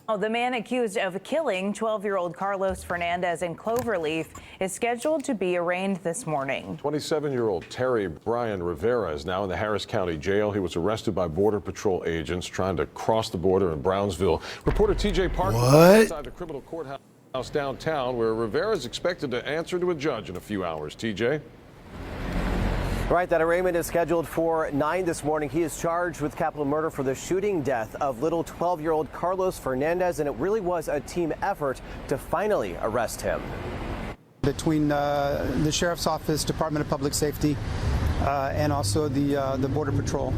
Oh, the man accused of killing 12-year-old Carlos Fernandez in Cloverleaf is scheduled to be arraigned this morning. 27-year-old Terry Brian Rivera is now in the Harris County Jail. He was arrested by Border Patrol agents trying to cross the border in Brownsville. Reporter TJ Parker outside the criminal courthouse downtown, where Rivera is expected to answer to a judge in a few hours. TJ? Right, that arraignment is scheduled for 9 this morning. He is charged with capital murder for the shooting death of little 12-year-old Carlos Fernandez, and it really was a team effort to finally arrest him. Between the Sheriff's Office, Department of Public Safety, and also the Border Patrol.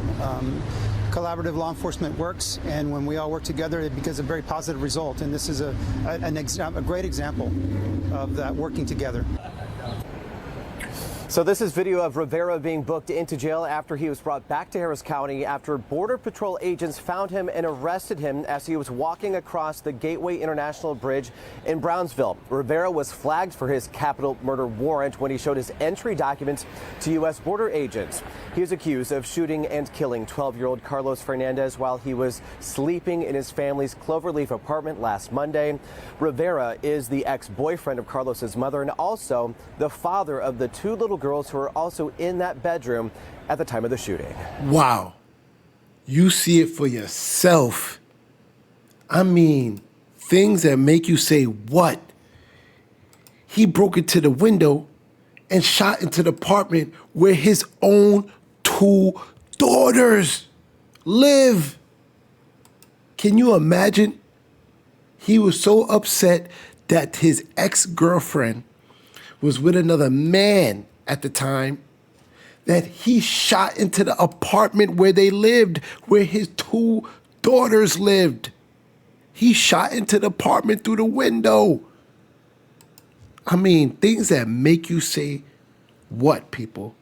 Collaborative law enforcement works, and when we all work together, it becomes a very positive result. And this is a great example of that working together. So this is video of Rivera being booked into jail after he was brought back to Harris County after Border Patrol agents found him and arrested him as he was walking across the Gateway International Bridge in Brownsville. Rivera was flagged for his capital murder warrant when he showed his entry documents to U.S. border agents. He is accused of shooting and killing 12-year-old Carlos Fernandez while he was sleeping in his family's Cloverleaf apartment last Monday. Rivera is the ex-boyfriend of Carlos's mother and also the father of the two little girls who are also in that bedroom at the time of the shooting. Wow. You see it for yourself. I mean, things that make you say, what? He broke into the window and shot into the apartment where his own two daughters live. Can you imagine? He was so upset that his ex-girlfriend was with another man at the time that he shot into the apartment where they lived, where his two daughters lived. He shot into the apartment through the window. I mean, things that make you say, what, people?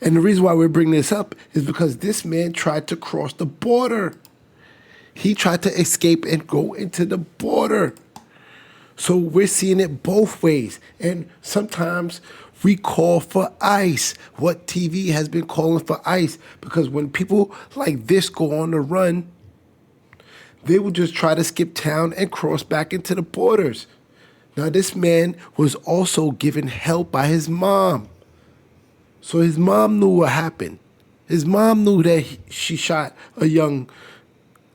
And the reason why we're bringing this up is because this man tried to cross the border. He tried to escape and go into the border. So we're seeing it both ways. And sometimes we call for ICE. What TV has been calling for ICE, because when people like this go on the run, they will just try to skip town and cross back into the borders. Now, this man was also given help by his mom. So his mom knew what happened. His mom knew that she shot a young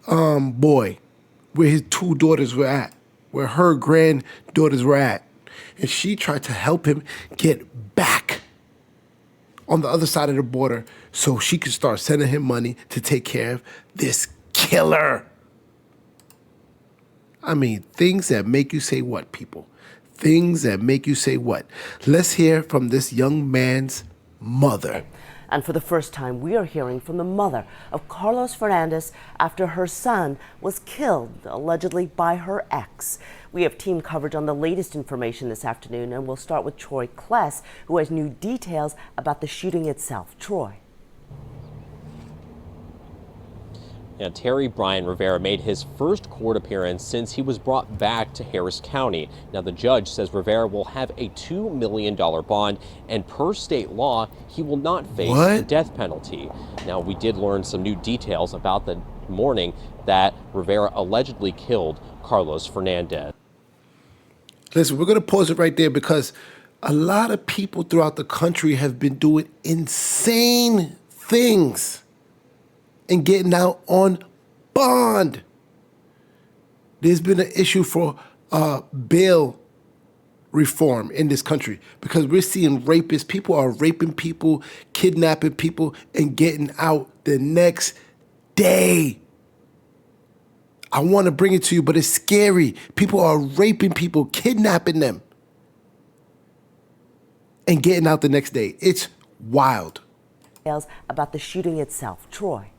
boy where his two daughters were at, where her granddaughters were at. And she tried to help him get back on the other side of the border so she could start sending him money to take care of this killer. I mean, things that make you say what, people? Things that make you say what? Let's hear from this young man's mother. And for the first time, we are hearing from the mother of Carlos Fernandez after her son was killed, allegedly by her ex. We have team coverage on the latest information this afternoon, and we'll start with Troy Kless, who has new details about the shooting itself. Troy. Now, Terry Brian Rivera made his first court appearance since he was brought back to Harris County. Now, the judge says Rivera will have a $2 million bond, and per state law, he will not face the death penalty. Now, we did learn some new details about the morning that Rivera allegedly killed Carlos Fernandez. Listen, we're going to pause it right there because a lot of people throughout the country have been doing insane things and getting out on bond. There's been an issue for bail reform in this country because we're seeing rapists. People are raping people, kidnapping people, and getting out the next day. I want to bring it to you, but it's scary. People are raping people, kidnapping them, and getting out the next day. It's wild. About the shooting itself. Troy.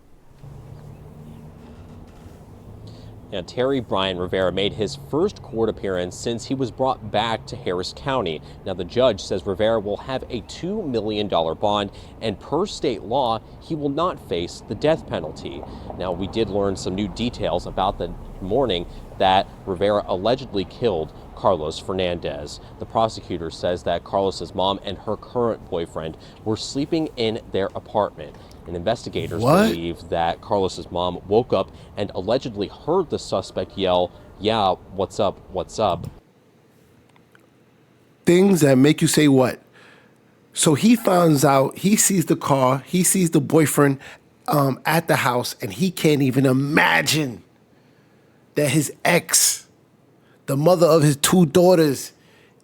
Now, Terry Brian Rivera made his first court appearance since he was brought back to Harris County. Now, the judge says Rivera will have a $2 million bond, and per state law, he will not face the death penalty. Now, we did learn some new details about the morning that Rivera allegedly killed Carlos Fernandez. The prosecutor says that Carlos's mom and her current boyfriend were sleeping in their apartment. And investigators What? believe that Carlos's mom woke up and allegedly heard the suspect yell, "Yeah, what's up, what's up?" Things that make you say what? So he finds out, he sees the car, he sees the boyfriend at the house, and he can't even imagine that his ex, the mother of his two daughters,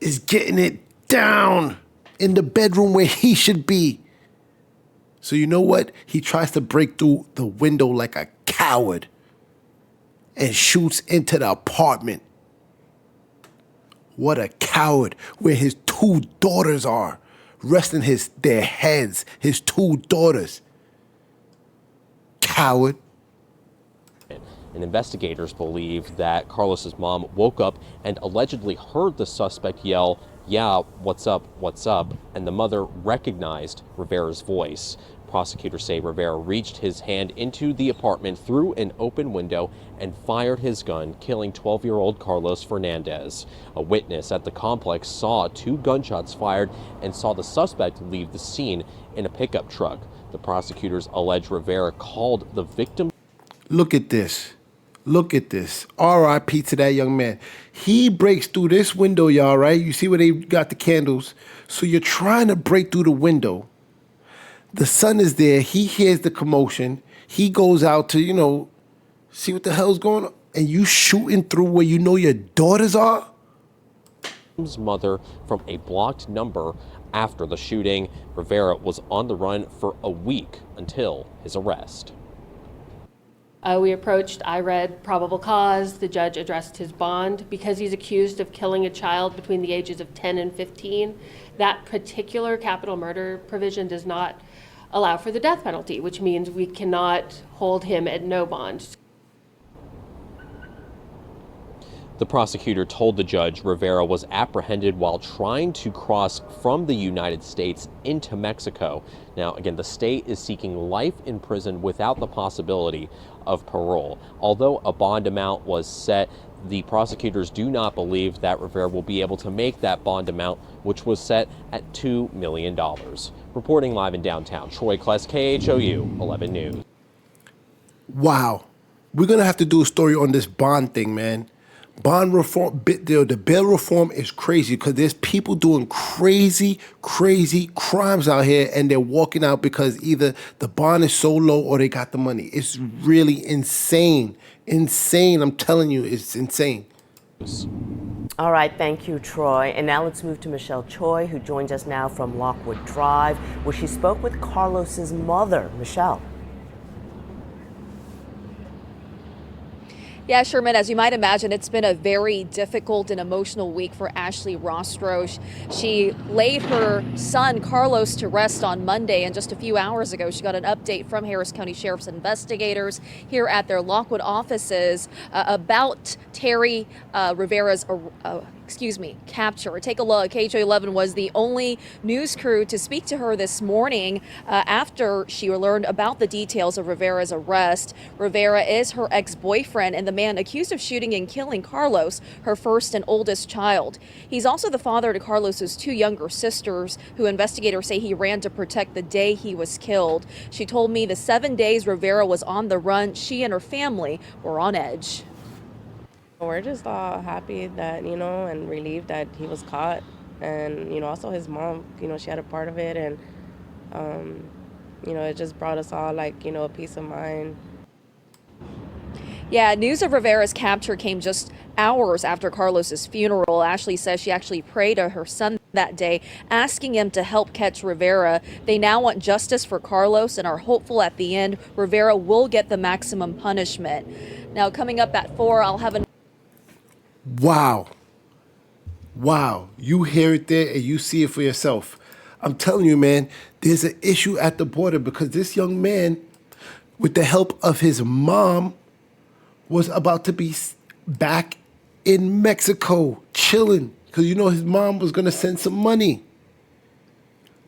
is getting it down in the bedroom where he should be. So you know what? He tries to break through the window like a coward and shoots into the apartment. What a coward, where his two daughters are, resting their heads, his two daughters. Coward. And investigators believe that Carlos's mom woke up and allegedly heard the suspect yell, "Yeah, what's up, what's up?" And the mother recognized Rivera's voice. Prosecutors say Rivera reached his hand into the apartment through an open window and fired his gun, killing 12-year-old Carlos Fernandez. A witness at the complex saw 2 gunshots fired and saw the suspect leave the scene in a pickup truck. The prosecutors allege Rivera called the victim. Look at this. Look at this. R.I.P. to that young man. He breaks through this window, y'all, right? You see where they got the candles? So you're trying to break through the window. The son is there. He hears the commotion. He goes out to, see what the hell's going on. And you shooting through where you know your daughters are? Mother from a blocked number. After the shooting, Rivera was on the run for a week until his arrest. We approached, I read probable cause. The judge addressed his bond. Because he's accused of killing a child between the ages of 10 and 15, that particular capital murder provision does not allow for the death penalty, which means we cannot hold him at no bond. The prosecutor told the judge Rivera was apprehended while trying to cross from the United States into Mexico. Now, again, the state is seeking life in prison without the possibility of parole. Although a bond amount was set, the prosecutors do not believe that Rivera will be able to make that bond amount, which was set at $2 million. Reporting live in downtown Troy, Kless, KHOU 11 News. Wow. We're going to have to do a story on this bond thing, man. Bond reform, the bail reform is crazy because there's people doing crazy crimes out here and they're walking out because either the bond is so low or they got the money. It's really insane. Insane. I'm telling you, it's insane. All right, thank you, Troy. And now let's move to Michelle Choi, who joins us now from Lockwood Drive, where she spoke with Carlos's mother. Michelle. Yeah, Sherman, as you might imagine, it's been a very difficult and emotional week for Ashley Rostrosh. She laid her son Carlos to rest on Monday, and just a few hours ago, she got an update from Harris County Sheriff's investigators here at their Lockwood offices about Terry Rivera's capture. Take a look. KHO 11 was the only news crew to speak to her this morning after she learned about the details of Rivera's arrest. Rivera is her ex-boyfriend and the man accused of shooting and killing Carlos, her first and oldest child. He's also the father to Carlos's 2 younger sisters, who investigators say he ran to protect the day he was killed. She told me the 7 days Rivera was on the run, she and her family were on edge. We're just all happy that, and relieved that he was caught. And, also his mom, she had a part of it. And, it just brought us all, a peace of mind. Yeah, news of Rivera's capture came just hours after Carlos's funeral. Ashley says she actually prayed to her son that day, asking him to help catch Rivera. They now want justice for Carlos and are hopeful at the end Rivera will get the maximum punishment. Now, coming up at 4, I'll have a... Wow. You hear it there and you see it for yourself. I'm telling you, man, there's an issue at the border because this young man, with the help of his mom, was about to be back in Mexico chilling because his mom was going to send some money.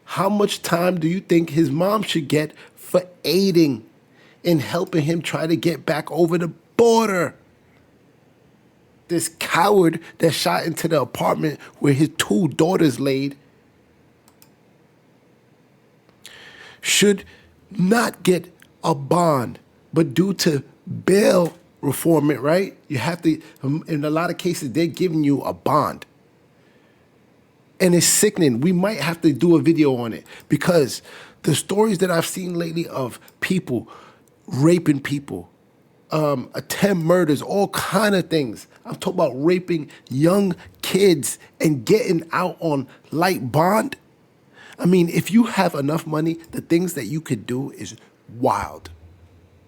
How much time do you think his mom should get for aiding in helping him try to get back over the border? This coward that shot into the apartment where his 2 daughters laid should not get a bond, but due to bail reform, right? You have to, in a lot of cases, they're giving you a bond. And it's sickening. We might have to do a video on it because the stories that I've seen lately of people raping people, attempt murders, all kind of things. I'm talking about raping young kids and getting out on light bond. I mean, if you have enough money, the things that you could do is wild.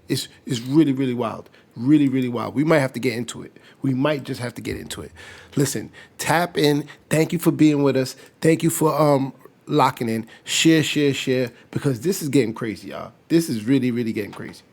It's really, really wild. Really, really wild. We might have to get into it. We might just have to get into it. Listen, tap in. Thank you for being with us. Thank you for locking in. Share, because this is getting crazy, y'all. This is really, really getting crazy.